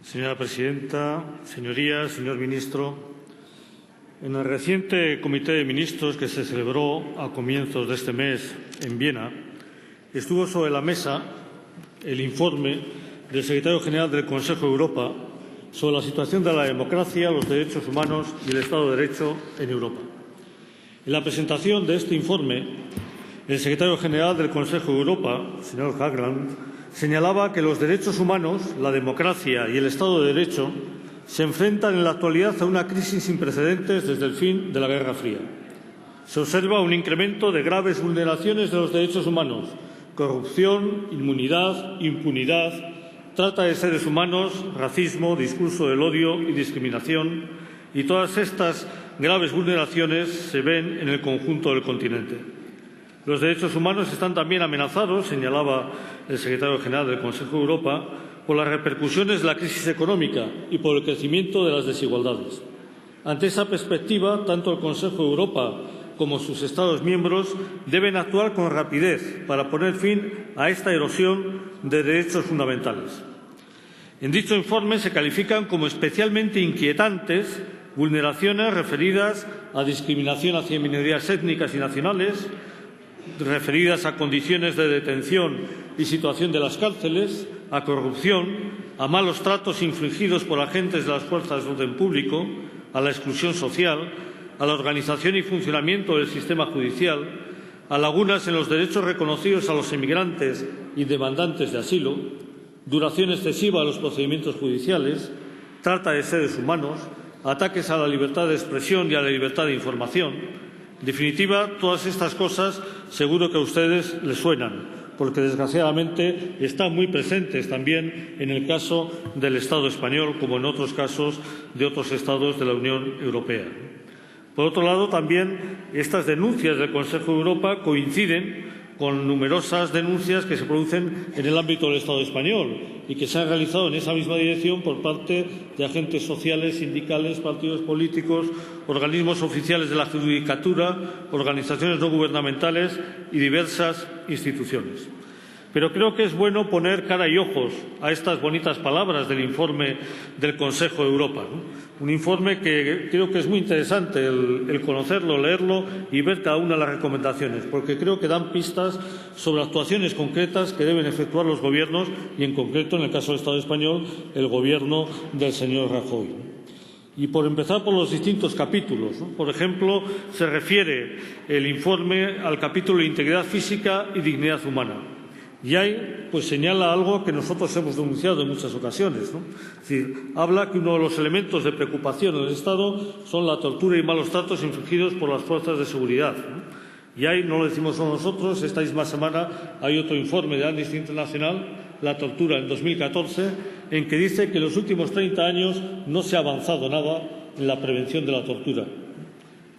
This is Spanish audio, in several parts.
Señora presidenta, señorías, señor ministro, en el reciente Comité de Ministros que se celebró a comienzos de este mes en Viena, estuvo sobre la mesa el informe del secretario general del Consejo de Europa sobre la situación de la democracia, los derechos humanos y el Estado de Derecho en Europa. En la presentación de este informe, el secretario general del Consejo de Europa, señor Jagland, señalaba que los derechos humanos, la democracia y el Estado de Derecho se enfrentan en la actualidad a una crisis sin precedentes desde el fin de la Guerra Fría. Se observa un incremento de graves vulneraciones de los derechos humanos, corrupción, inmunidad, impunidad, trata de seres humanos, racismo, discurso del odio y discriminación, y todas estas graves vulneraciones se ven en el conjunto del continente. Los derechos humanos están también amenazados, señalaba el secretario general del Consejo de Europa, por las repercusiones de la crisis económica y por el crecimiento de las desigualdades. Ante esa perspectiva, tanto el Consejo de Europa como sus Estados miembros deben actuar con rapidez para poner fin a esta erosión de derechos fundamentales. En dicho informe se califican como especialmente inquietantes vulneraciones referidas a discriminación hacia minorías étnicas y nacionales, referidas a condiciones de detención y situación de las cárceles, a corrupción, a malos tratos infligidos por agentes de las fuerzas de orden público, a la exclusión social, a la organización y funcionamiento del sistema judicial, a lagunas en los derechos reconocidos a los emigrantes y demandantes de asilo, duración excesiva de los procedimientos judiciales, trata de seres humanos, ataques a la libertad de expresión y a la libertad de información. En definitiva, todas estas cosas seguro que a ustedes les suenan, porque desgraciadamente están muy presentes también en el caso del Estado español, como en otros casos de otros Estados de la Unión Europea. Por otro lado, también estas denuncias del Consejo de Europa coinciden con numerosas denuncias que se producen en el ámbito del Estado español y que se han realizado en esa misma dirección por parte de agentes sociales, sindicales, partidos políticos, organismos oficiales de la judicatura, organizaciones no gubernamentales y diversas instituciones. Pero creo que es bueno poner cara y ojos a estas bonitas palabras del informe del Consejo de Europa, ¿no? Un informe que creo que es muy interesante el conocerlo, leerlo y ver cada una de las recomendaciones, porque creo que dan pistas sobre actuaciones concretas que deben efectuar los gobiernos y, en concreto, en el caso del Estado español, el gobierno del señor Rajoy. Y por empezar por los distintos capítulos, ¿no? Por ejemplo, se refiere el informe al capítulo de integridad física y dignidad humana. Y ahí señala algo que nosotros hemos denunciado en muchas ocasiones, ¿no? Es decir, habla que uno de los elementos de preocupación en el Estado son la tortura y malos tratos infligidos por las fuerzas de seguridad, ¿no? Y ahí no lo decimos solo nosotros, esta misma semana hay otro informe de Amnesty International, la tortura en 2014, en que dice que en los últimos 30 años no se ha avanzado nada en la prevención de la tortura.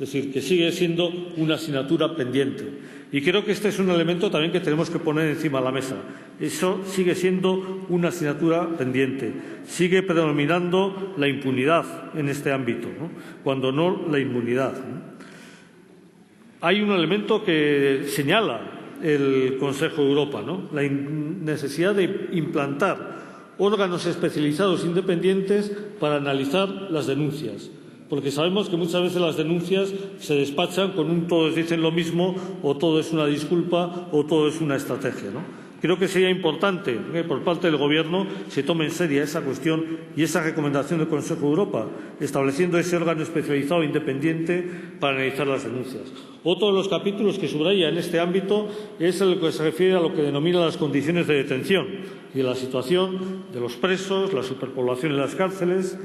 Es decir, que sigue siendo una asignatura pendiente. Y creo que este es un elemento también que tenemos que poner encima de la mesa. Eso sigue siendo una asignatura pendiente. Sigue predominando la impunidad en este ámbito, ¿no? Cuando no la inmunidad, ¿no? Hay un elemento que señala el Consejo de Europa, ¿no? La necesidad de implantar órganos especializados independientes para analizar las denuncias. Porque sabemos que muchas veces las denuncias se despachan con un todos dicen lo mismo o todo es una disculpa o todo es una estrategia, ¿no? Creo que sería importante que por parte del Gobierno se tome en serio esa cuestión y esa recomendación del Consejo de Europa, estableciendo ese órgano especializado independiente para analizar las denuncias. Otro de los capítulos que subraya en este ámbito es el que se refiere a lo que denomina las condiciones de detención y la situación de los presos, la superpoblación en las cárceles,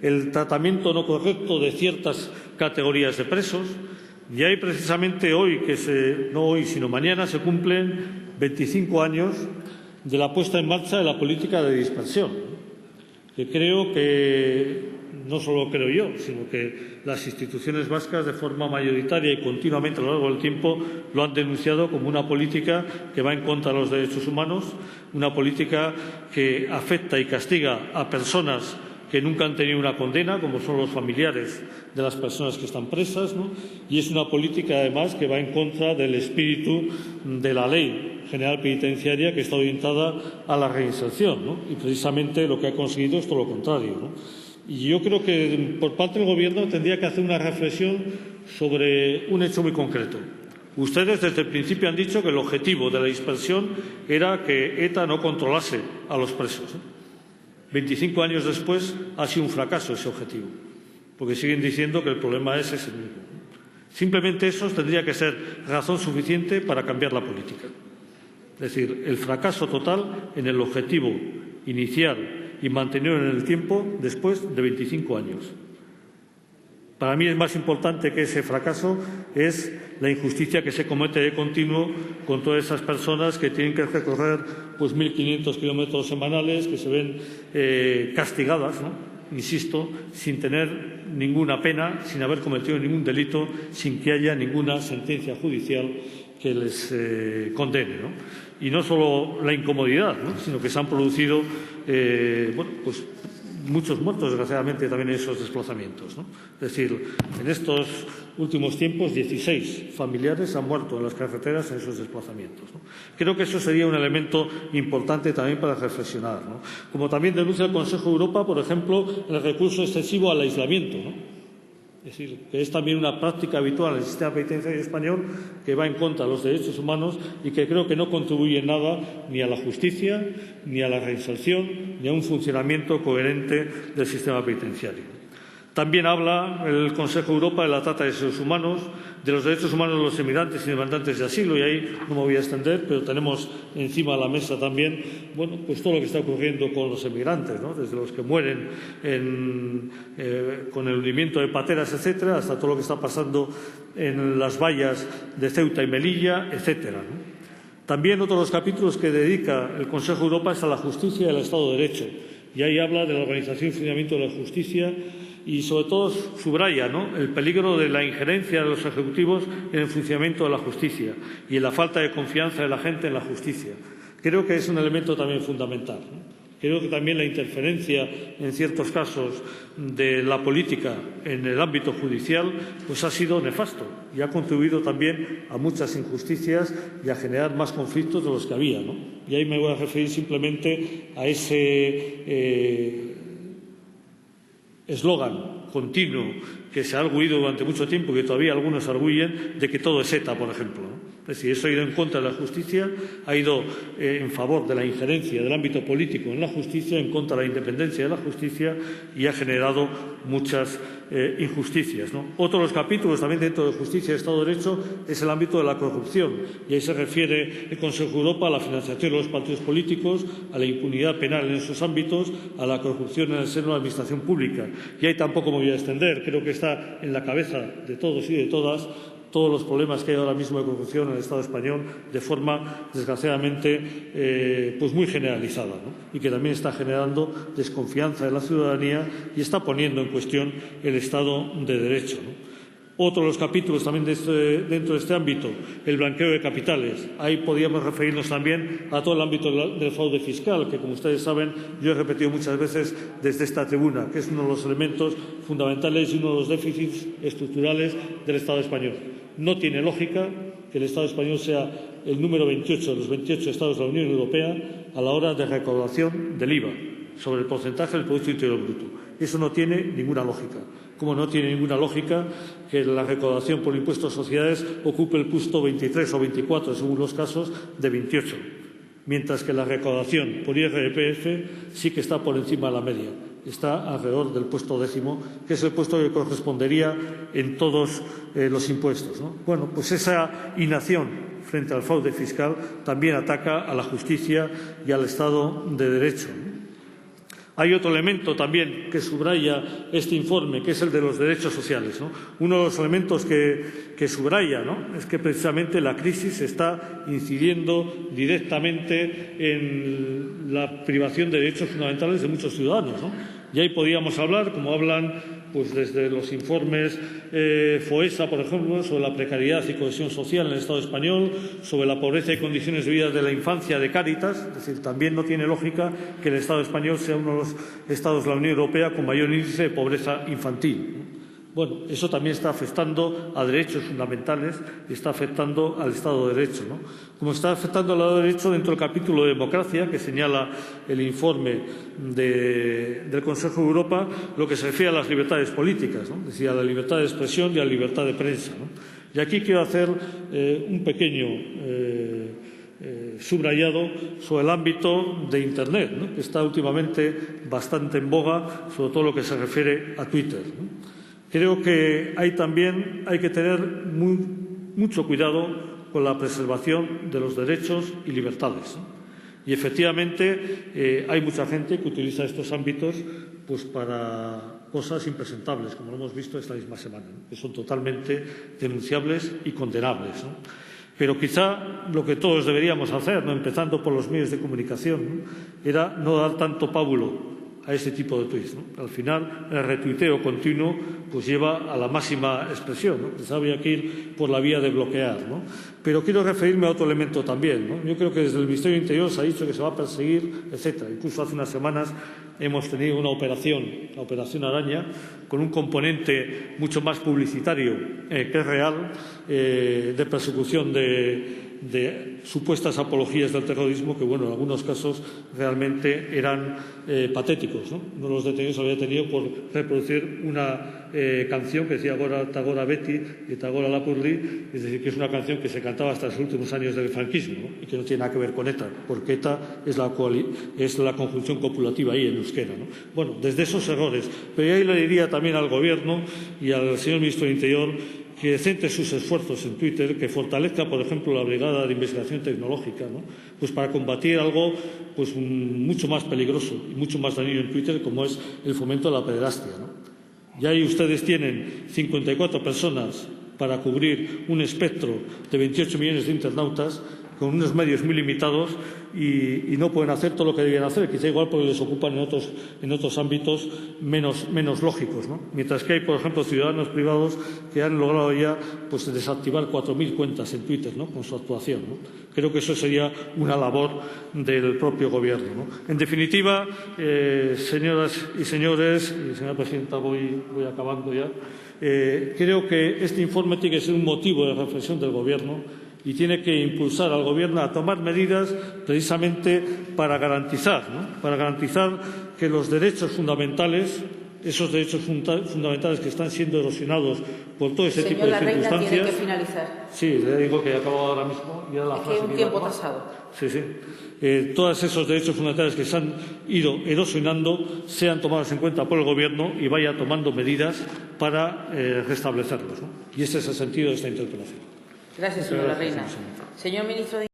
el tratamiento no correcto de ciertas categorías de presos. Y ahí precisamente hoy, no hoy sino mañana, se cumplen 25 años de la puesta en marcha de la política de dispersión, que creo que, no solo creo yo, sino que las instituciones vascas de forma mayoritaria y continuamente a lo largo del tiempo lo han denunciado como una política que va en contra de los derechos humanos, una política que afecta y castiga a personas que nunca han tenido una condena, como son los familiares de las personas que están presas, ¿no? Y es una política, además, que va en contra del espíritu de la Ley General Penitenciaria, que está orientada a la reinserción, ¿no? Y precisamente lo que ha conseguido es todo lo contrario, ¿no? Y yo creo que por parte del Gobierno tendría que hacer una reflexión sobre un hecho muy concreto. Ustedes desde el principio han dicho que el objetivo de la dispersión era que ETA no controlase a los presos, 25 años después ha sido un fracaso ese objetivo, porque siguen diciendo que el problema es ese mismo. Simplemente eso tendría que ser razón suficiente para cambiar la política. Es decir, el fracaso total en el objetivo inicial y mantenerlo en el tiempo después de 25 años. Para mí es más importante que ese fracaso es la injusticia que se comete de continuo con todas esas personas que tienen que recorrer 1.500 kilómetros semanales, que se ven castigadas, ¿no? Insisto, sin tener ninguna pena, sin haber cometido ningún delito, sin que haya ninguna sentencia judicial que les condene, ¿no? Y no solo la incomodidad, ¿no? Sino que se han producido muchos muertos, desgraciadamente, también en esos desplazamientos, ¿no? Es decir, en estos últimos tiempos, 16 familiares han muerto en las carreteras en esos desplazamientos, ¿no? Creo que eso sería un elemento importante también para reflexionar, ¿no? Como también denuncia el Consejo de Europa, por ejemplo, el recurso excesivo al aislamiento, ¿no? Es decir, que es también una práctica habitual en el sistema penitenciario español que va en contra de los derechos humanos y que creo que no contribuye en nada ni a la justicia, ni a la reinserción, ni a un funcionamiento coherente del sistema penitenciario. También habla el Consejo de Europa de la trata de seres humanos, de los derechos humanos de los emigrantes y demandantes de asilo, y ahí no me voy a extender, pero tenemos encima de la mesa también todo lo que está ocurriendo con los emigrantes, ¿no? Desde los que mueren con el hundimiento de pateras, etcétera, hasta todo lo que está pasando en las vallas de Ceuta y Melilla, etcétera, ¿no? También otro de los capítulos que dedica el Consejo de Europa es a la justicia y al Estado de Derecho, y ahí habla de la organización y funcionamiento de la justicia y, sobre todo, subraya, ¿no?, el peligro de la injerencia de los ejecutivos en el funcionamiento de la justicia y en la falta de confianza de la gente en la justicia. Creo que es un elemento también fundamental, ¿no? Creo que también la interferencia, en ciertos casos, de la política en el ámbito judicial ha sido nefasto y ha contribuido también a muchas injusticias y a generar más conflictos de los que había, ¿no? Y ahí me voy a referir simplemente a ese eslogan continuo que se ha arguido durante mucho tiempo, que todavía algunos arguyen, de que todo es ETA, por ejemplo, ¿no? Es decir, eso ha ido en contra de la justicia, ha ido en favor de la injerencia del ámbito político en la justicia, en contra de la independencia de la justicia, y ha generado muchas injusticias, ¿no? Otro de los capítulos también dentro de justicia y Estado de Derecho es el ámbito de la corrupción, y ahí se refiere el Consejo de Europa a la financiación de los partidos políticos, a la impunidad penal en esos ámbitos, a la corrupción en el seno de la administración pública. Y ahí tampoco me voy a extender, creo que está en la cabeza de todos y de todas todos los problemas que hay ahora mismo de corrupción en el Estado español de forma, desgraciadamente, muy generalizada, ¿no? Y que también está generando desconfianza de la ciudadanía y está poniendo en cuestión el Estado de Derecho, ¿no? Otro de los capítulos también dentro de este ámbito, el blanqueo de capitales. Ahí podríamos referirnos también a todo el ámbito del fraude fiscal, que, como ustedes saben, yo he repetido muchas veces desde esta tribuna, que es uno de los elementos fundamentales y uno de los déficits estructurales del Estado español. No tiene lógica que el Estado español sea el número 28 de los 28 Estados de la Unión Europea a la hora de recaudación del IVA sobre el porcentaje del Producto Interior Bruto. Eso no tiene ninguna lógica. Como no tiene ninguna lógica que la recaudación por impuesto a sociedades ocupe el puesto 23 o 24, según los casos, de 28, mientras que la recaudación por IRPF sí que está por encima de la media. Está alrededor del puesto 10º, que es el puesto que correspondería en todos los impuestos, ¿no? Bueno, pues esa inacción frente al fraude fiscal también ataca a la justicia y al Estado de Derecho, ¿no? Hay otro elemento también que subraya este informe, que es el de los derechos sociales, ¿no? Uno de los elementos que subraya, ¿no?, es que precisamente la crisis está incidiendo directamente en la privación de derechos fundamentales de muchos ciudadanos, ¿no? Y ahí podíamos hablar, como hablan pues desde los informes FOESA, por ejemplo, sobre la precariedad y cohesión social en el Estado español, sobre la pobreza y condiciones de vida de la infancia de Cáritas. Es decir, también no tiene lógica que el Estado español sea uno de los estados de la Unión Europea con mayor índice de pobreza infantil. Bueno, eso también está afectando a derechos fundamentales y está afectando al Estado de Derecho, ¿no? Como está afectando al Estado de Derecho dentro del capítulo de democracia que señala el informe del Consejo de Europa, lo que se refiere a las libertades políticas, ¿no? Es decir, a la libertad de expresión y a la libertad de prensa, ¿no? Y aquí quiero hacer un pequeño subrayado sobre el ámbito de Internet, ¿no? Que está últimamente bastante en boga, sobre todo lo que se refiere a Twitter, ¿no? Creo que hay que tener mucho cuidado con la preservación de los derechos y libertades, ¿no? Y efectivamente hay mucha gente que utiliza estos ámbitos pues para cosas impresentables, como lo hemos visto esta misma semana, ¿no? Que son totalmente denunciables y condenables, ¿no? Pero quizá lo que todos deberíamos hacer, ¿no?, empezando por los medios de comunicación, ¿no?, era no dar tanto pábulo a ese tipo de tuits, ¿no? Al final, el retuiteo continuo pues lleva a la máxima expresión, ¿no? Quizá había que ir por la vía de bloquear, ¿no? Pero quiero referirme a otro elemento también, ¿no? Yo creo que desde el Ministerio del Interior se ha dicho que se va a perseguir, etcétera. Incluso hace unas semanas hemos tenido una operación, la Operación Araña, con un componente mucho más publicitario que es real, de persecución de supuestas apologías del terrorismo que, bueno, en algunos casos realmente eran patéticos, ¿no? Uno de los detenidos había detenido por reproducir una canción que decía Tagora Betty y Tagora Lapurdi, es decir, que es una canción que se cantaba hasta los últimos años del franquismo, ¿no?, y que no tiene nada que ver con ETA, porque ETA es la conjunción copulativa ahí en euskera, ¿no? Bueno, desde esos errores. Pero ahí le diría también al Gobierno y al señor Ministro del Interior que centre sus esfuerzos en Twitter, que fortalezca, por ejemplo, la Brigada de Investigación Tecnológica, ¿no?, pues para combatir algo pues mucho más peligroso y mucho más dañino en Twitter, como es el fomento de la pederastia, ¿no? Ya ahí ustedes tienen 54 personas para cubrir un espectro de 28 millones de internautas con unos medios muy limitados y no pueden hacer todo lo que deberían hacer, quizá igual porque les ocupan en otros ámbitos menos lógicos, ¿no? Mientras que hay, por ejemplo, ciudadanos privados que han logrado ya pues desactivar 4.000 cuentas en Twitter, ¿no?, con su actuación, ¿no? Creo que eso sería una labor del propio Gobierno, ¿no? En definitiva, señoras y señores, y señora presidenta, voy acabando ya, creo que este informe tiene que ser un motivo de reflexión del Gobierno y tiene que impulsar al Gobierno a tomar medidas precisamente para garantizar, ¿no?, que los derechos fundamentales, esos derechos fundamentales que están siendo erosionados por todo ese tipo de circunstancias. Señor Larreina, tiene que finalizar. Sí, le digo que he acabado ahora mismo. Y la frase que un tiempo tasado. Sí. Todos esos derechos fundamentales que se han ido erosionando sean tomados en cuenta por el Gobierno y vaya tomando medidas para restablecerlos, ¿no? Y ese es el sentido de esta interpelación. Gracias, señor Larreina. Señor Ministro de